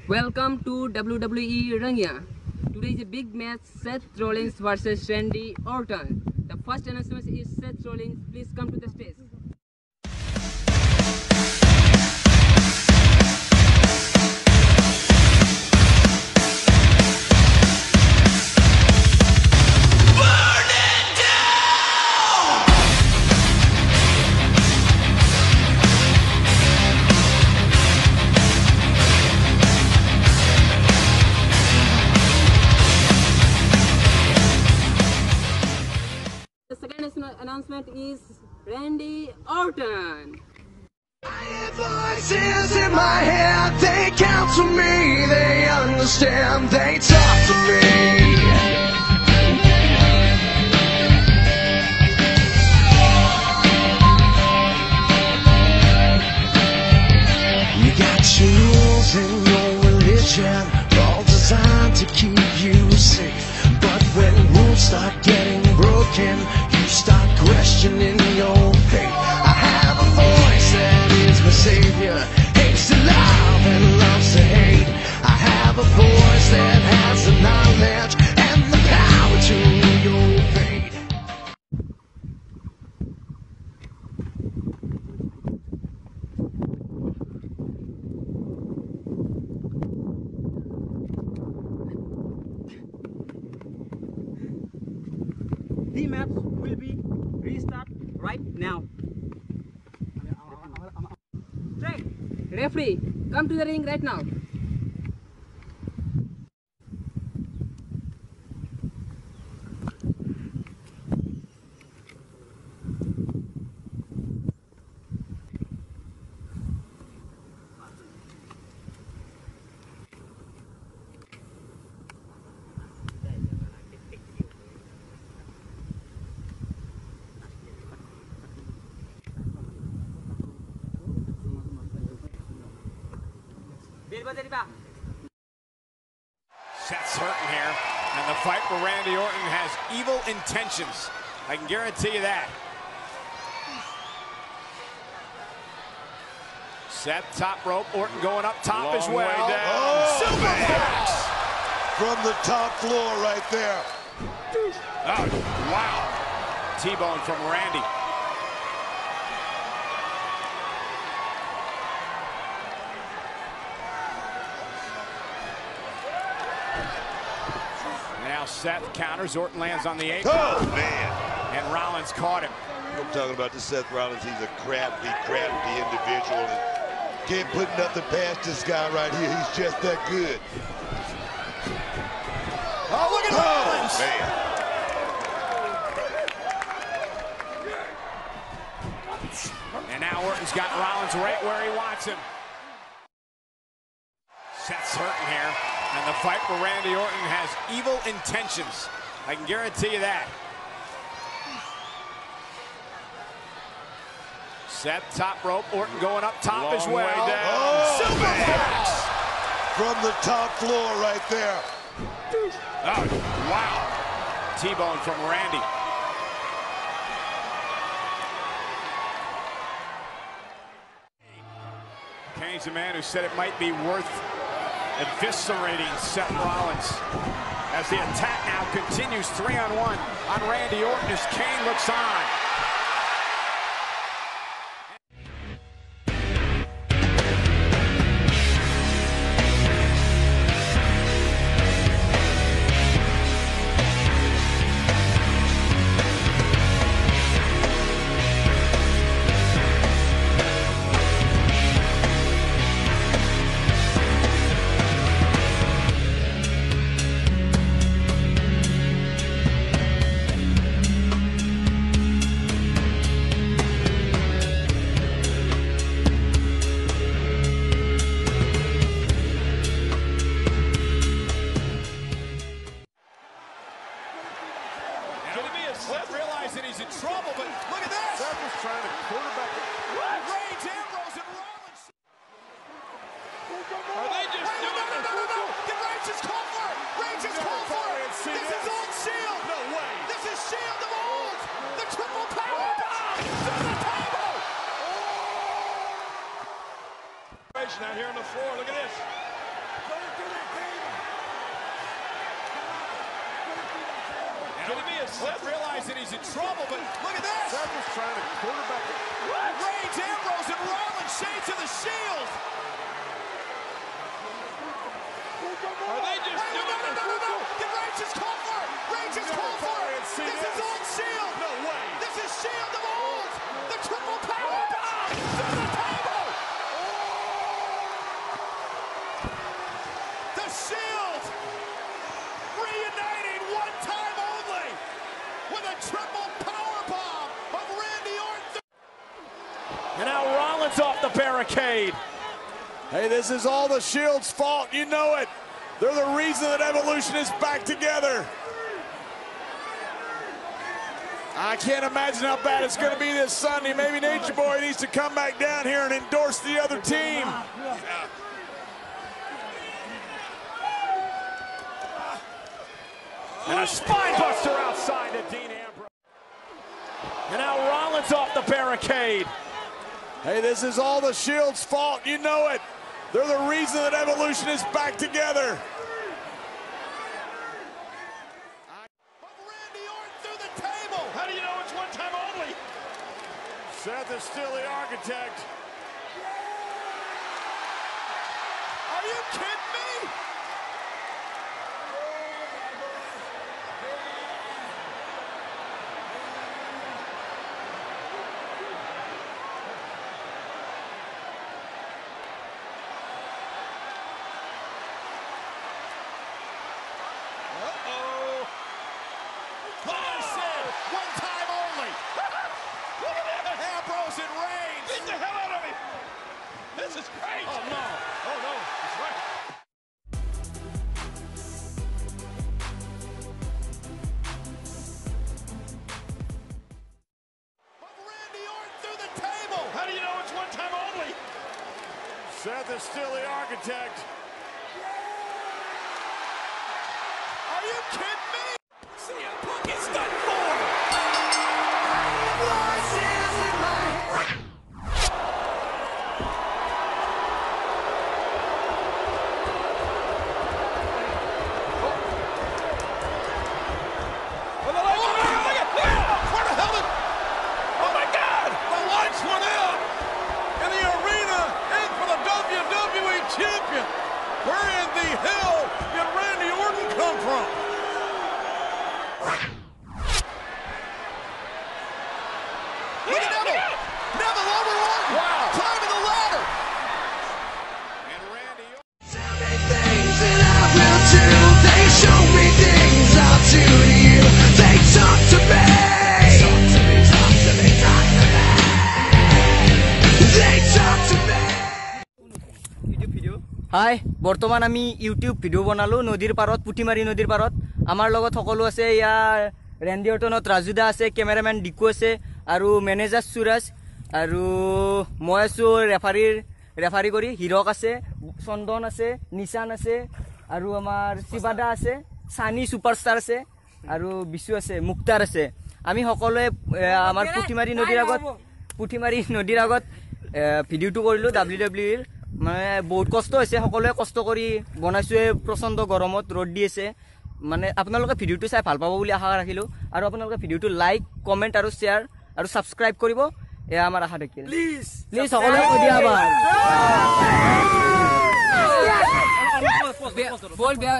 Welcome to WWE Rangia. Today is a big match, Seth Rollins versus Randy Orton. The first announcement is Seth Rollins. Please come to the stage. The second announcement is Randy Orton. I hear voices in my head, they counsel me, they understand, they talk to me. You got tools in your religion, all designed to keep you safe. But when rules start getting broken, you start questioning your faith. I have a voice that is my savior, hates to love and loves to hate. I have a voice that has the knowledge and the power to your fate. The match will be restart right now. Referee, come to the ring right now. Seth's hurting here, and the fight for Randy Orton has evil intentions. I can guarantee you that. Seth top rope, Orton going up top as well. Superplex from the top floor right there. Oh, wow. T-bone from Randy. Now Seth counters, Orton lands on the apron. Oh, man. And Rollins caught him. I'm talking about the Seth Rollins. He's a crafty individual. And can't put nothing past this guy right here. He's just that good. Oh, look at Rollins. Man. And now Orton's got Rollins right where he wants him. Seth's hurting here, and the fight for Randy Orton has evil intentions. I can guarantee you that. Seth top rope, Orton going up top as well. Oh, Superplex from the top floor right there. Oh, wow. T-bone from Randy. Kane's the man who said it might be worth eviscerating Seth Rollins. As the attack now continues 3-on-1 on Randy Orton as Kane looks on. Seth realizing he's in trouble, but look at this! Seth was trying to quarterback it. Reigns, Ambrose, and Rollins. Are they just no! Get Reigns just called for it! Reigns just called for it! This is old Shield! No way! This is Shield of old! The triple power bomb to the table! Out here on the floor, look at this. Seth realizing he's in trouble, but look at this. Seth was trying to quarterback. Reigns, Ambrose, and Rollins shades of the Shield. Are they just doing it? No. Did Reigns just call for it? Reigns just called for it. This is old Shield. No way. This is Shield of old. The triple power bomb to the table. The Shield reuniting one time only with a triple power bomb of Randy Orton. And now Rollins off the barricade. Hey, this is all the Shield's fault. You know it. They're the reason that Evolution is back together. I can't imagine how bad it's going to be this Sunday. Maybe Nature Boy needs to come back down here and endorse the other team. And a spine buster outside to Dean Ambrose. And now Rollins off the barricade. Hey, this is all the Shield's fault. You know it. They're the reason that Evolution is back together. Randy Orton through the table. How do you know it's one time only? Seth is still the architect. Are you kidding me? One time only. Look at this. Ambrose and Reigns. Beat the hell out of him. This is great. Oh no. That's right. Randy Orton through the table. How do you know it's one time only? Seth is still the architect. Are you kidding me? CM Punk is done for. Champion. Where in the hell did Randy Orton come from? Look at Neville. Neville over Orton. Wow. Climbing the ladder. And Randy Orton. Tell me things that I will do. They show me things I'll do to you. They talk to me. Talk to me, talk to me, talk to me. They talk to me. Hi বৰ্তমান আমি YouTube video' বনালোঁ নদীৰ পাৰত পুঠিমাৰী নদীৰ পাৰত আমাৰ লগত সকলো আছে ইয়াৰ ৰেণ্ডি অৰ্টনত ৰাজুদা আছে কেমেৰামেন ডিকু আছে আৰু মেনেজাৰ সুৰাজ আৰু মই আছোঁ ৰেফাৰী কৰি হিৰক আছে চন্দন আছে নিশান আছে আৰু আমাৰ শিৱাদা আছে সানি ছুপাৰষ্টাৰ আছে আৰু বিশু আছে মুক্তাৰ আছে আমি সকলোৱে আমাৰ পুঠিমাৰী নদীৰ আগত ভিডিঅ'টো কৰিলোঁ WWE মানে বহুত কষ্ট হৈছে সকলোৱে কষ্ট কৰি বনাইছোঁ প্ৰচণ্ড গৰমত ৰ'দ দি আছে মানে আপোনালোকে ভিডিঅ'টো চাই ভাল পাব বুলি আশা ৰাখিলোঁ আৰু আপোনালোকে ভিডিঅ'টো লাইক কমেণ্ট আৰু শ্বেয়াৰ আৰু ছাবস্ক্ৰাইব কৰিব এয়া আমাৰ আশা থাকিল প্লিজ সকলোৱে কৈ দিয়া